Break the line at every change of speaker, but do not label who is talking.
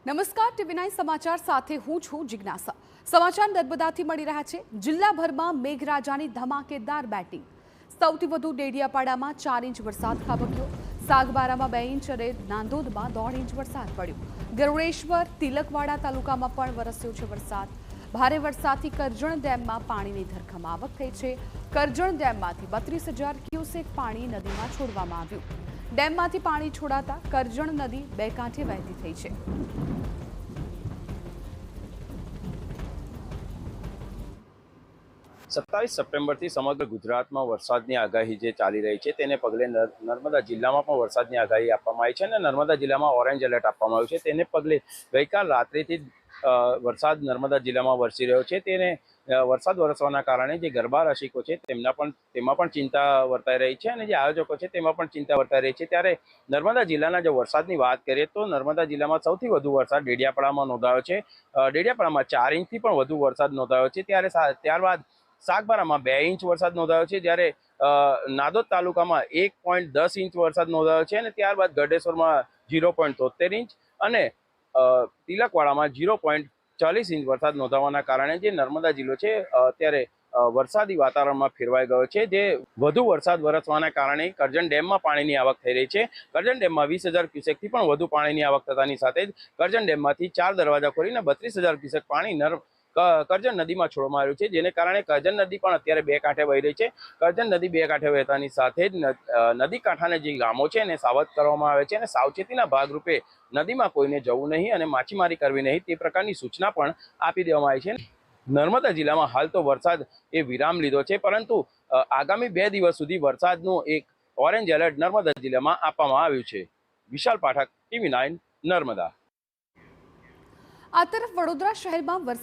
નમસ્કાર ટીવી9 સમાચાર સાથે હું છું જિજ્ઞાસા। સમાચાર નર્મદાથી મળી રહ્યા છે। જિલ્લાભરમાં મેઘરાજાની ધમાકેદાર બેટિંગ। સૌથી વધુ ડેડિયાપાડામાં 4 ઇંચ વરસાદ ખાબક્યો, સાગબારામાં 2 ઇંચ અને નાંદોદમાં 1.5 ઇંચ વરસાદ પડ્યો। ગરુડેશ્વર તિલકવાડા તાલુકામાં પણ વરસ્યો છે વરસાદ। ભારે વરસાદથી કરજણ ડેમમાં પાણીની ધરખમ આવક થઈ છે। કરજણ ડેમમાંથી 32,000 ક્યુસેક પાણી નદીમાં છોડવામાં આવ્યું। ડેમમાંથી પાણી છોડાતા કરજણ નદી બે કાંઠે વહેતી થઈ છે।
27 સપ્ટેમ્બરથી સમગ્ર ગુજરાતમાં વરસાદની આગાહી જે ચાલી રહી છે તેને પગલે નર્મદા જિલ્લામાં પણ વરસાદની આગાહી આપવામાં આવી છે અને નર્મદા જિલ્લામાં ઓરેન્જ એલર્ટ આપવામાં આવ્યું છે। તેને પગલે ગઈકાલ રાત્રિથી વરસાદ નર્મદા જિલ્લામાં વરસી રહ્યો છે। તેને વરસાદ વરસવાના કારણે જે ગરબા રસિકો છે તેમાં પણ ચિંતા વર્તાઈ રહી છે અને જે આયોજકો છે તેમાં પણ ચિંતા વર્તાઈ રહી છે। ત્યારે નર્મદા જિલ્લાના જો વરસાદની વાત કરીએ તો નર્મદા જિલ્લામાં સૌથી વધુ વરસાદ ડેડિયાપાડામાં નોંધાયો છે। ડેડિયાપાડામાં 4 ઇંચથી પણ વધુ વરસાદ નોંધાયો છે। ત્યારબાદ સાગબારામાં 2 ઇંચ વરસાદ નોંધાયો છે, જ્યારે નાદોદ તાલુકામાં 1.10 ઇંચ વરસાદ નોંધાયો છે અને ત્યારબાદ ગઢેશ્વરમાં 0.73 ઇંચ અને તિલકવાડામાં 0.40 ઇંચ વરસાદ નોંધાવાના કારણે જે નર્મદા જિલ્લો છે અત્યારે વરસાદી વાતાવરણમાં ફેરવાઈ ગયો છે। જે વધુ વરસાદ વરસવાના કારણે કરજણ ડેમમાં પાણીની આવક થઈ રહી છે। કરજણ ડેમમાં 20,000 ક્યુસેકથી પણ વધુ પાણીની આવક થતાની સાથે જ કરજણ ડેમમાંથી 4 દરવાજા ખોલીને 32,000 ક્યુસેક પાણી કરજણ નદીમાં છોડવામાં આવ્યું છે, જેને કારણે કરજણ નદી પણ અત્યારે બે કાંઠે વહી રહી છે। કરજણ નદી બે કાંઠે વહેતાની સાથે જ નદી કાંઠાના જે ગામો છે એને સાવધ કરવામાં આવે છે અને સાવચેતીના ભાગરૂપે નદીમાં કોઈને જવું નહીં અને માછીમારી કરવી નહીં તે પ્રકારની સૂચના પણ આપી દેવામાં આવી છે। નર્મદા જિલ્લામાં હાલ તો વરસાદ એ વિરામ લીધો છે, પરંતુ આગામી 2 દિવસ સુધી વરસાદનું એક ઓરેન્જ એલર્ટ નર્મદા જિલ્લામાં આપવામાં આવ્યું છે। વિશાલ પાઠક, ટીવી9 નર્મદા।
આ તરફ વડોદરા શહેરમાં વરસાદ